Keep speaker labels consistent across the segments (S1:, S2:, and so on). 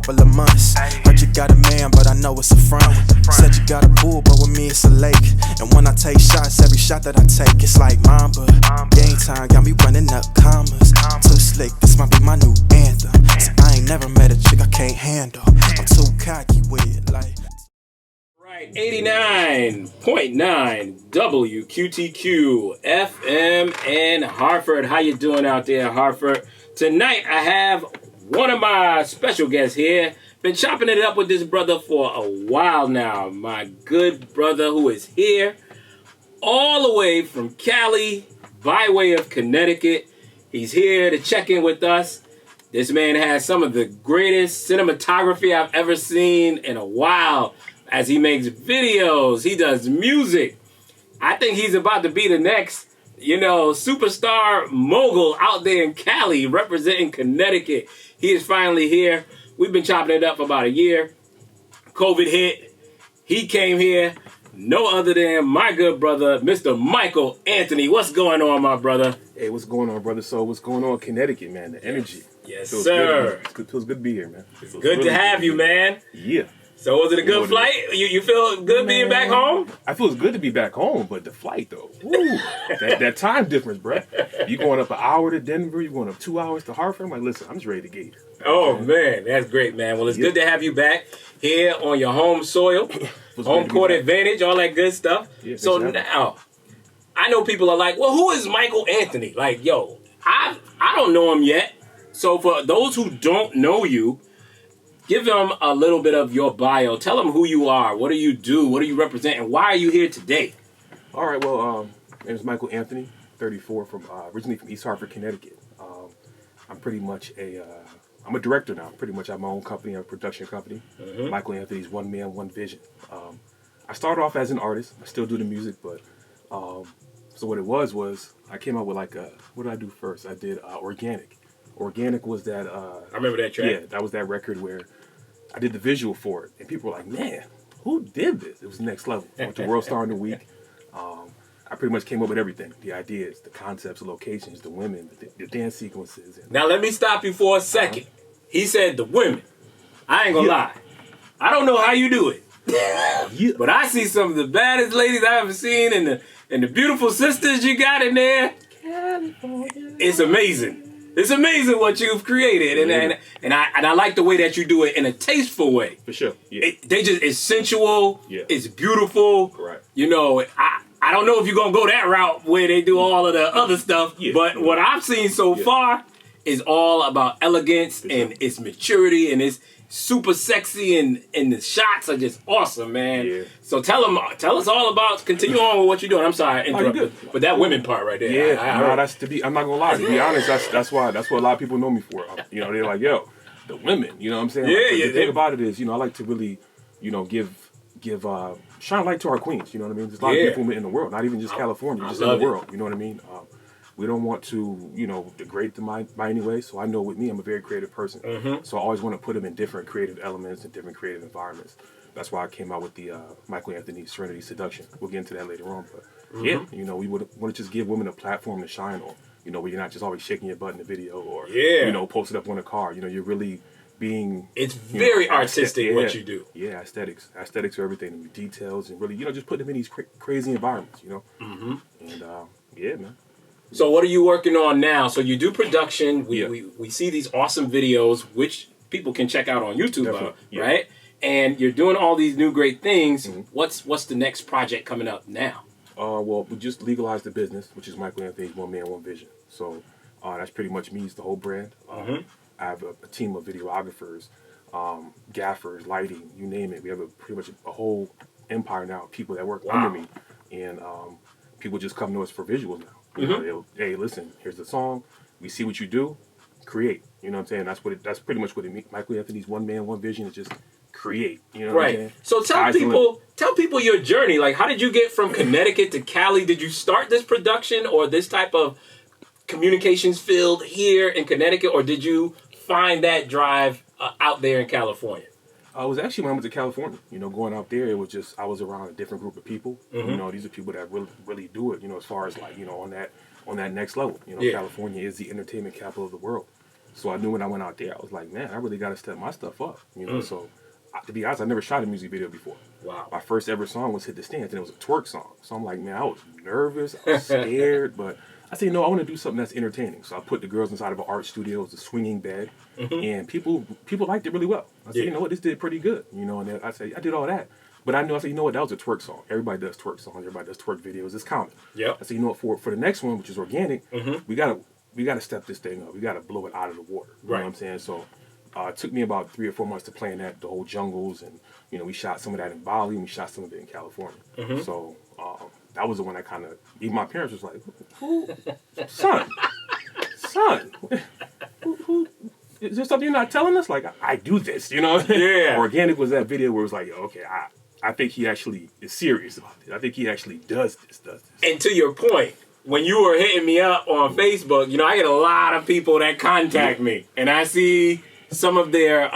S1: couple of months. Heard you got a man, but I know it's a front. Said you got a pool, but with me it's a lake. And when I take shots, every shot that I take, it's like Mamba. Game time got me running up commas. Too slick, this might be my new anthem. So I ain't never met a chick I can't handle. I'm too cocky with it, like.
S2: Right, 89.9 WQTQ FM in Hartford. How you doing out there in Hartford? Tonight I have one of my special guests here. Been chopping it up with this brother for a while now. My good brother who is here all the way from Cali by way of Connecticut. He's here to check in with us. This man has some of the greatest cinematography I've ever seen in a while. As he makes videos, he does music. I think he's about to be the next, superstar mogul out there in Cali representing Connecticut. He is finally here. We've been chopping it up for about a year. COVID hit. He came here. No other than my good brother, Mr. Michael Anthony. What's going on, my brother?
S3: Hey, what's going on, brother? So what's going on in Connecticut, man? The energy.
S2: Yes, sir.
S3: Feels good to be here, man.
S2: Good to have you, man.
S3: Yeah.
S2: So was it a good flight? You feel good being back home?
S3: I feel it's good to be back home, but the flight though, woo, that time difference, bro. You going up an hour to Denver, you going up 2 hours to Hartford. I'm like, listen, I'm just ready to get here.
S2: Oh man, that's great, man. Well, it's good to have you back here on your home soil, home court advantage, all that good stuff.
S3: Yeah,
S2: so now, I know people are like, well, who is Michael Anthony? Like, yo, I don't know him yet. So for those who don't know you, give them a little bit of your bio. Tell them who you are. What do you do? What do you represent? And why are you here today?
S3: All right. Well, my name is Michael Anthony, 34, from originally from East Hartford, Connecticut. I'm pretty much I'm a director now. Pretty much I have my own company, a production company. Mm-hmm. Michael Anthony's One Man, One Vision. I started off as an artist. I still do the music, but so what it was I came out with what did I do first? I did Organic. Organic was that.
S2: I remember that track.
S3: Yeah, that was that record where I did the visual for it, and people were like, "Man, who did this?" It was next level. I went to World Star in the Week. I pretty much came up with everything: the ideas, the concepts, the locations, the women, the dance sequences.
S2: Now let me stop you for a second. He said the women. I ain't gonna lie. I don't know how you do it, but I see some of the baddest ladies I've ever seen, and the beautiful sisters you got in there. California. It's amazing. It's amazing what you've created, and I like the way that you do it in a tasteful way.
S3: For sure, yeah.
S2: It's sensual.
S3: Yeah.
S2: It's beautiful.
S3: Right.
S2: I don't know if you're gonna go that route where they do all of the other stuff, but what I've seen so far is all about elegance and its maturity, and it's super sexy, and the shots are just awesome, man.
S3: Yeah.
S2: So tell us all about. Continue on with what you're doing. I'm sorry, I interrupted, but that women part right there.
S3: Yeah, I'm not gonna lie. To be honest, that's what a lot of people know me for. They're like, yo, the women. You know what I'm saying? The thing about it is, I like to really, give shine light to our queens. You know what I mean? There's a lot of beautiful women in the world, not even just California, just in the world. You know what I mean? We don't want to, degrade them by any way. So I know with me, I'm a very creative person. Mm-hmm. So I always want to put them in different creative elements and different creative environments. That's why I came out with the Michael Anthony Serenity Seduction. We'll get into that later on. But we would want to just give women a platform to shine on. Where you're not just always shaking your butt in the video or, post it up on a car. You're really being...
S2: It's very artistic what you do.
S3: Yeah, aesthetics. Aesthetics are everything. And details and really, just put them in these crazy environments, Mm-hmm. And, man.
S2: So what are you working on now? So you do production. We see these awesome videos, which people can check out on YouTube, right? And you're doing all these new great things. Mm-hmm. What's the next project coming up now?
S3: Well, we just legalized the business, which is Michael Anthony's One Man, One Vision. So that's pretty much me. It's the whole brand. I have a team of videographers, gaffers, lighting, you name it. We have pretty much a whole empire now of people that work under me. And people just come to us for visuals now. Hey, listen, here's the song. We see what you do. Create. You know what I'm saying? That's pretty much what it means. Michael Anthony's One Man, One Vision is just create. You know what I'm saying?
S2: So tell people your journey. Like, how did you get from Connecticut to Cali? Did you start this production or this type of communications field here in Connecticut, or did you find that drive out there in California?
S3: It was actually when I went to California. Going out there, it was just I was around a different group of people. Mm-hmm. These are people that really do it. As far as on that next level. California is the entertainment capital of the world. So I knew when I went out there, I was like, man, I really got to step my stuff up, you know. So to be honest, I never shot a music video before.
S2: Wow.
S3: My first ever song was Hit the Stands, and it was a twerk song. So I'm like, man, I was nervous, I was scared, but I said, no, I want to do something that's entertaining. So I put the girls inside of an art studio. It was a swinging bed, and people liked it really well. I said, you know what, this did pretty good, you know. And then I said, I did all that, but I knew, I said, you know what, that was a twerk song. Everybody does twerk songs. Everybody does twerk videos. It's common.
S2: Yep.
S3: I said, you know what, for the next one, which is organic, we gotta step this thing up. We gotta blow it out of the water. You know what I'm saying? So it took me about 3 or 4 months to plan that, the whole jungles, and you know, we shot some of that in Bali, and we shot some of it in California. So that was the one that kind of, even my parents was like, who, son, who, is there something you're not telling us? Like, I do this, you know?
S2: Yeah.
S3: Organic was that video where it was like, okay, I think he actually is serious about it. I think he actually does this.
S2: And to your point, when you were hitting me up on Facebook, you know, I get a lot of people that contact me, and I see some of their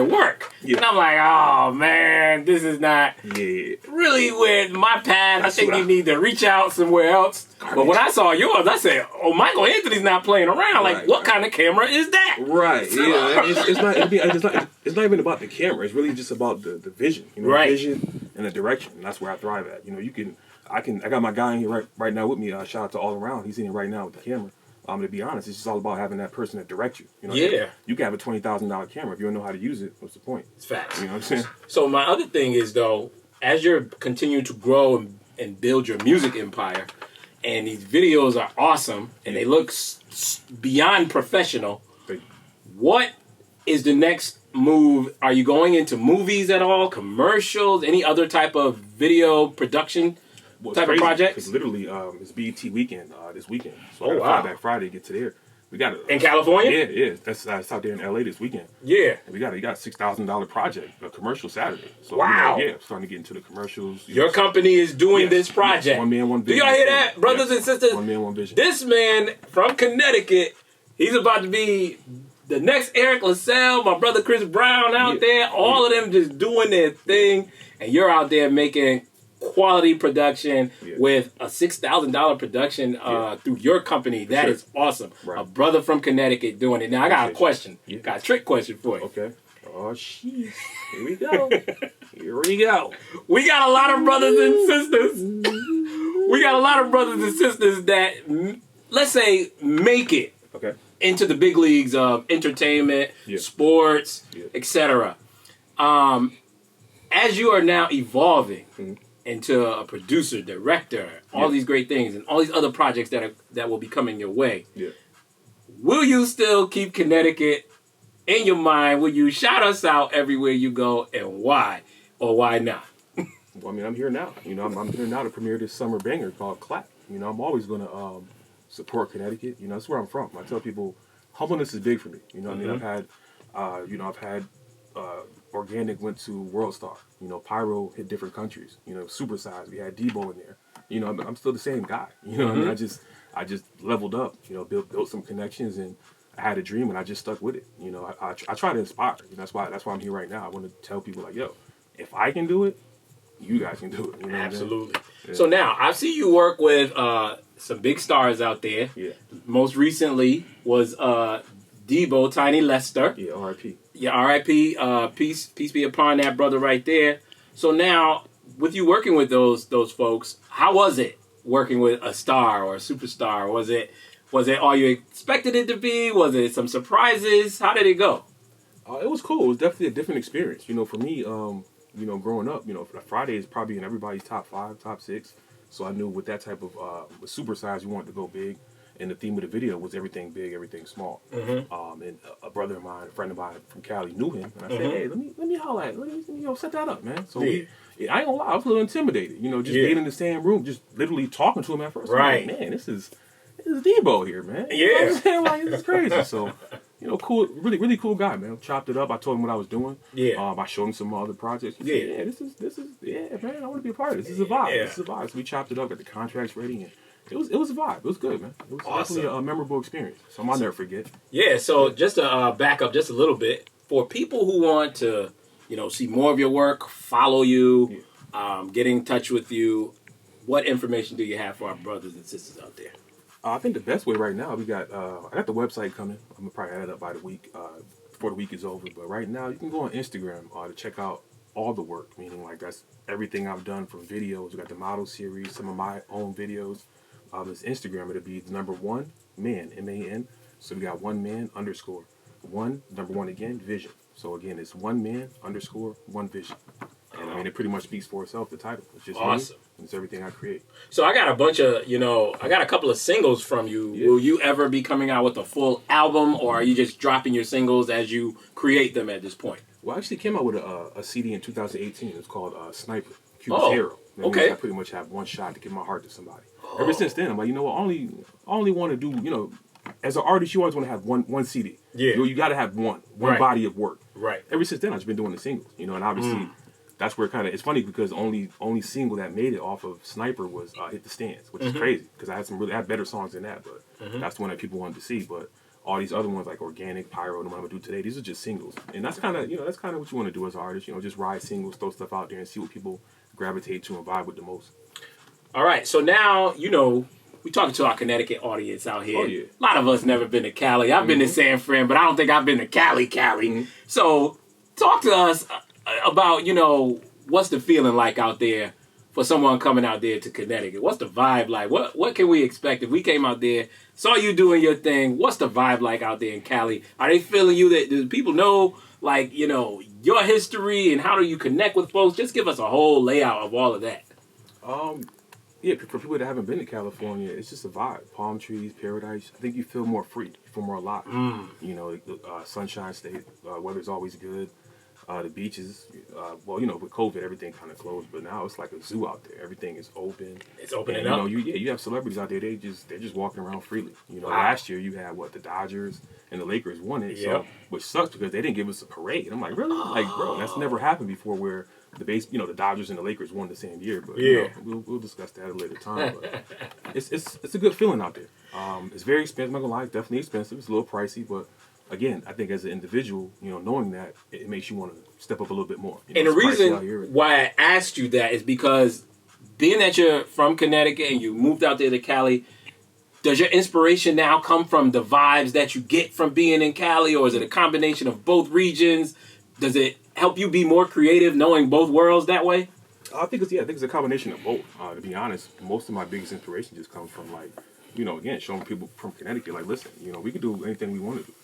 S2: work. Yeah. And I'm like, oh man, this is not really with my path. I think you need to reach out somewhere else. But when I saw yours, I said, oh, Michael Anthony's not playing around. Like, what kind of camera is that?
S3: Right, yeah. It's not even about the camera. It's really just about the vision. You know, the vision and the direction. And that's where I thrive at. You know, I got my guy in here right now with me. Shout out to All Around. He's in here right now with the camera. To be honest, it's just all about having that person that direct you. You know, you can have a $20,000 camera. If you don't know how to use it, what's the point?
S2: It's facts.
S3: You know what I'm saying?
S2: So my other thing is, though, as you're continuing to grow and build your music empire, and these videos are awesome, and they look beyond professional, what is the next move? Are you going into movies at all? Commercials? Any other type of video production? Type of projects?
S3: Because literally, it's BET weekend this weekend. So Fly Back Friday to get to there. We got it
S2: in California.
S3: Yeah. That's out there in LA this weekend.
S2: Yeah,
S3: and we got a $6,000 project, a commercial Saturday. So
S2: wow.
S3: Starting to get into the commercials.
S2: Your company is doing this project.
S3: One man, one vision.
S2: Do y'all hear that, brothers and sisters?
S3: One man, one vision.
S2: This man from Connecticut, he's about to be the next Eric LaSalle, my brother Chris Brown out there. All of them just doing their thing, and you're out there making quality production with a $6,000 production through your company. That is awesome. Right. A brother from Connecticut doing it. Now I got a question. Got a trick question for you.
S3: Okay. Oh shit. Here we go.
S2: We got a lot of brothers and sisters. We got a lot of brothers and sisters that, let's say, make it into the big leagues of entertainment, sports, etc. As you are now evolving into a producer, director, all these great things, and all these other projects that will be coming your way. Yeah. Will you still keep Connecticut in your mind? Will you shout us out everywhere you go, and why or why not?
S3: Well, I mean, I'm here now. You know, I'm here now to premiere this summer banger called Clap. You know, I'm always going to support Connecticut. You know, that's where I'm from. I tell people, humbleness is big for me. You know, I mean, I've had Organic went to World Star. You know, Pyro hit different countries. You know, Supersize. We had Debo in there. You know, I'm still the same guy. You know, I mean, I just leveled up. You know, built some connections, and I had a dream, and I just stuck with it. You know, I try to inspire. You know, that's why I'm here right now. I want to tell people like, yo, if I can do it, you guys can do it. You know
S2: absolutely. Yeah. So now I see you work with some big stars out there. Yeah. Most recently was Debo, Tiny Lester.
S3: Yeah, R.I.P.
S2: Yeah, R.I.P. Peace be upon that brother right there. So now, with you working with those folks, how was it working with a star or a superstar? Was it all you expected it to be? Was it some surprises? How did it go?
S3: It was cool. It was definitely a different experience. You know, for me, you know, growing up, you know, Friday is probably in everybody's top 5, top 6. So I knew with that type of with Supersize, you wanted to go big. And the theme of the video was everything big, everything small. And a brother of mine, a friend of mine from Cali, knew him, and I said, "Hey, let me holler at, let me set that up, man." So I ain't gonna lie, I was a little intimidated, you know, just being in the same room, just literally talking to him at first.
S2: Right,
S3: like, man, this is Debo here, man.
S2: Yeah,
S3: you know what I'm saying? Like, this is crazy. So, you know, cool, really cool guy, man. Chopped it up. I told him what I was doing. Yeah, I showed him some other projects. He said, this is man. I want to be a part of this. This is a vibe. This is a vibe. So we chopped it up, got the contracts ready, and it was a vibe. It was good, man. It was definitely a memorable experience. So I'll never forget.
S2: Yeah. So just to back up just a little bit, for people who want to, you know, see more of your work, follow you, get in touch with you, what information do you have for our brothers and sisters out there?
S3: I think the best way right now, we got I got the website coming. I'm gonna probably add it up by the week before the week is over. But right now, you can go on Instagram to check out all the work. Meaning like that's everything I've done from videos. We got the model series, some of my own videos. This Instagram, it'll be the number 1 man, MAN. So we got 1 man underscore 1 number 1 again vision. So again, it's 1 man underscore 1 vision. And I mean, it pretty much speaks for itself, the title. It's just
S2: awesome.
S3: Me, and it's everything I create.
S2: So I got a bunch of, I got a couple of singles from you. Yeah. Will you ever be coming out with a full album, or are you just dropping your singles as you create them at this point?
S3: Well, I actually came out with a CD in 2018. It's called Sniper, Cuba's Hero. That means I pretty much have one shot to give my heart to somebody. Ever since then, I'm like, you know what, I only want to do, as an artist, you always want to have one CD. Yeah. You got to have one body of work.
S2: Right.
S3: Ever since then, I've just been doing the singles, and obviously... That's where it's funny because the only single that made it off of Sniper was Hit the Stands, which is crazy because I had better songs than that, but that's the one that people wanted to see. But all these other ones like Organic, Pyro, and what I'm gonna do today, these are just singles, and that's kind of what you want to do as an artist, just ride singles, throw stuff out there, and see what people gravitate to and vibe with the most.
S2: All right, so now we talking to our Connecticut audience out here.
S3: Oh, yeah.
S2: A lot of us never been to Cali. I've been to San Fran, but I don't think I've been to Cali. So talk to us about, what's the feeling like out there for someone coming out there to Connecticut? What's the vibe like? What can we expect if we came out there, saw you doing your thing? What's the vibe like out there in Cali? Are they feeling you? Do people know, your history and how do you connect with folks? Just give us a whole layout of all of that.
S3: Yeah, for people that haven't been to California, it's just a vibe. Palm trees, paradise. I think you feel more free. You feel more alive. Sunshine State, weather's always good. The beaches, with COVID, everything kind of closed, but now it's like a zoo out there. Everything is open.
S2: It's opening up.
S3: You have celebrities out there. They're just walking around freely. Last year you had the Dodgers and the Lakers won it, so which sucks because they didn't give us a parade. I'm like, really? Bro, that's never happened before where the Dodgers and the Lakers won the same year. But we'll discuss that at a later time. But it's a good feeling out there. It's very expensive. I'm not gonna lie, definitely expensive. It's a little pricey, but. Again, I think as an individual, knowing that, it makes you want to step up a little bit more.
S2: And the reason why I asked you that is because being that you're from Connecticut and you moved out there to Cali, does your inspiration now come from the vibes that you get from being in Cali, or is it a combination of both regions? Does it help you be more creative knowing both worlds that way?
S3: I think it's a combination of both. To be honest, most of my biggest inspiration just comes from again, showing people from Connecticut, listen, we can do anything we want to do,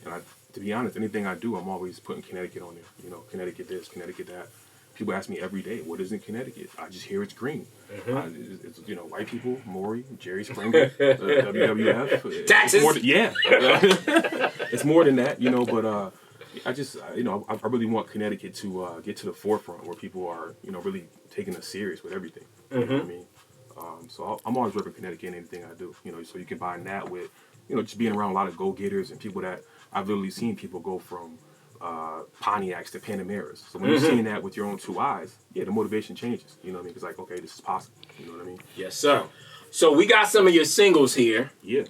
S3: And to be honest, anything I do, I'm always putting Connecticut on there. Connecticut this, Connecticut that. People ask me every day, what is in Connecticut? I just hear it's green. It's white people, Maury, Jerry Springer, WWF.
S2: Taxes.
S3: It's more than that, but I really want Connecticut to get to the forefront where people are, really taking us serious with everything. You know what I mean? So I'm always repping Connecticut in anything I do, so you combine that with, just being around a lot of go-getters and people that I've literally seen people go from Pontiacs to Panameras. So when you're seeing that with your own two eyes, the motivation changes, you know what I mean? It's like, okay, this is possible, you know what I mean?
S2: Yes, sir. So we got some of your singles here.
S3: Yeah.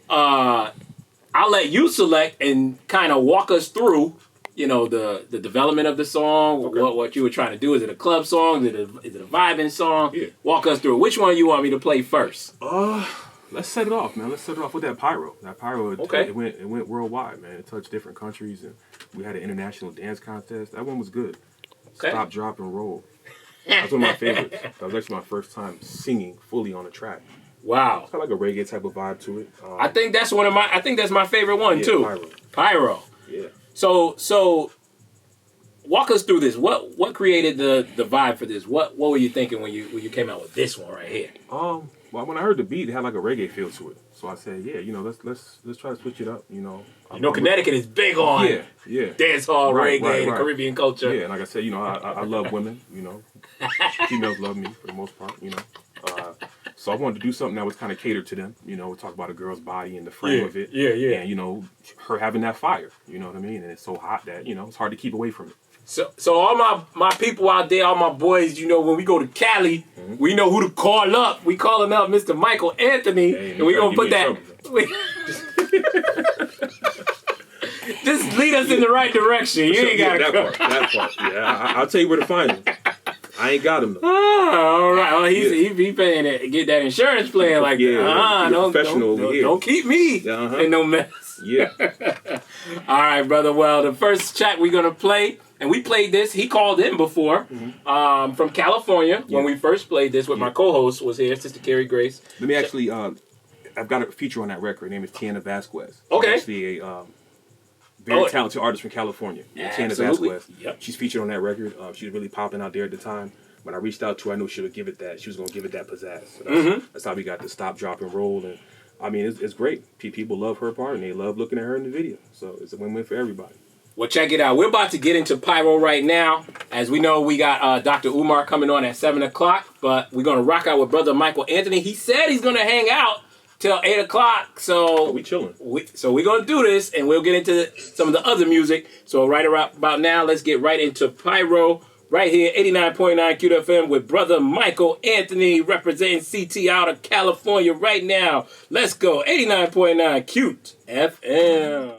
S2: I'll let you select and kind of walk us through, the development of the song, what you were trying to do. Is it a club song? Is it a vibing song?
S3: Yeah.
S2: Walk us through it. Which one you want me to play first?
S3: Let's set it off, man. Let's set it off with that Pyro. That Pyro, it went worldwide, man. It touched different countries, and we had an international dance contest. That one was good.
S2: Okay.
S3: Stop, Drop, and Roll. That's one of my favorites. That was actually my first time singing fully on a track.
S2: Wow.
S3: It's got like a reggae type of vibe to it.
S2: I think that's my favorite one too.
S3: Pyro.
S2: Yeah. So walk us through this. What created the vibe for this? What were you thinking when you came out with this one right here?
S3: Well, when I heard the beat, it had like a reggae feel to it. So I said, let's try to switch it up.
S2: Connecticut is big on dance hall, reggae, and Caribbean culture.
S3: Yeah, and like I said, I love women. Females love me for the most part. So I wanted to do something that was kind of catered to them. We talk about a girl's body and the frame of it.
S2: Yeah.
S3: And her having that fire. You know what I mean? And it's so hot that it's hard to keep away from it.
S2: So all my people out there, all my boys, when we go to Cali, we know who to call up. We calling up Mr. Michael Anthony, and we gonna put that. Just lead us in the right direction. You ain't gotta go.
S3: That part. Yeah, I'll tell you where to find him. I ain't got him though.
S2: Oh, all right. Well, he he paying it. Get that insurance plan like don't keep me in no mess.
S3: Yeah.
S2: All right, brother. Well, the first track we're gonna play, and we played this. He called in before from California when we first played this with my co-host was here, Sister Carrie Grace.
S3: Let me actually. I've got a feature on that record. Her name is Tiana Vasquez.
S2: Okay.
S3: She's actually a very talented artist from California. Tiana Vasquez.
S2: Yep.
S3: She's featured on that record. She's really popping out there at the time. When I reached out to her, I knew she would give it that. She was going to give it that pizzazz. So that's how we got the Stop, Drop, and Roll. And I mean, it's great. People love her part, and they love looking at her in the video. So it's a win-win for everybody.
S2: Well, check it out. We're about to get into Pyro right now. As we know, we got Dr. Umar coming on at 7 o'clock, but we're going to rock out with Brother Michael Anthony. He said he's going to hang out till 8 o'clock, so
S3: we chilling.
S2: So we're going to do this, and we'll get into some of the other music. So right about now, let's get right into Pyro. Right here, 89.9 Cute FM with Brother Michael Anthony representing CT out of California right now. Let's go, 89.9 Cute FM.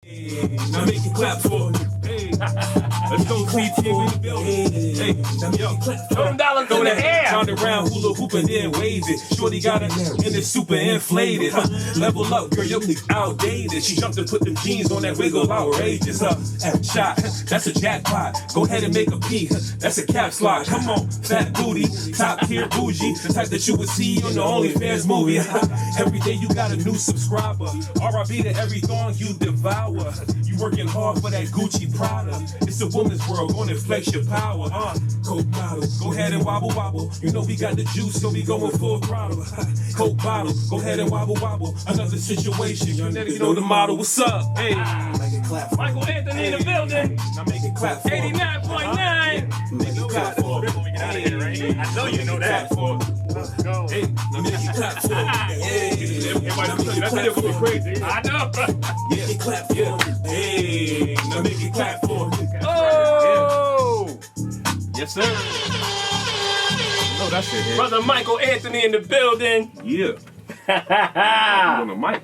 S4: Hey, now make it clap for me. Hey, let's go CT in the building. Hey, now make it clap for me.
S2: Throw them dollars in the air.
S4: Round around, hula hoop and then wave it. Shorty got it and it's super inflated. Level up, girl, your clique outdated. She jumped and put them jeans on that wiggle, outrageous. Shot, that's a jackpot. Go ahead and make a P. That's a caps lock. Come on, fat booty, top tier bougie. The type that you would see on the OnlyFans movie. Every day you got a new subscriber. RIP to every thong you devour. You working hard for that Gucci Prada. It's a woman's world, gonna flex your power. Coke bottle, go ahead and wobble wobble. You know we got the juice, so we going full throttle. Coke bottle, go ahead and wobble wobble. Another situation, you know the model. What's up? Hey, make it clap.
S2: Michael Anthony in the building.
S4: Now make it clap.
S2: 89.9.
S4: Make it clap for it.
S2: I know you know that.
S4: Let's go. Hey, now make it clap for it. Hey,
S3: That video gonna be crazy.
S2: I know.
S4: Make it clap for it. Hey, now make it clap for it.
S2: Oh!
S3: Yes, sir. No, that's it.
S2: Brother Michael Anthony in the building.
S3: Yeah. On the mic.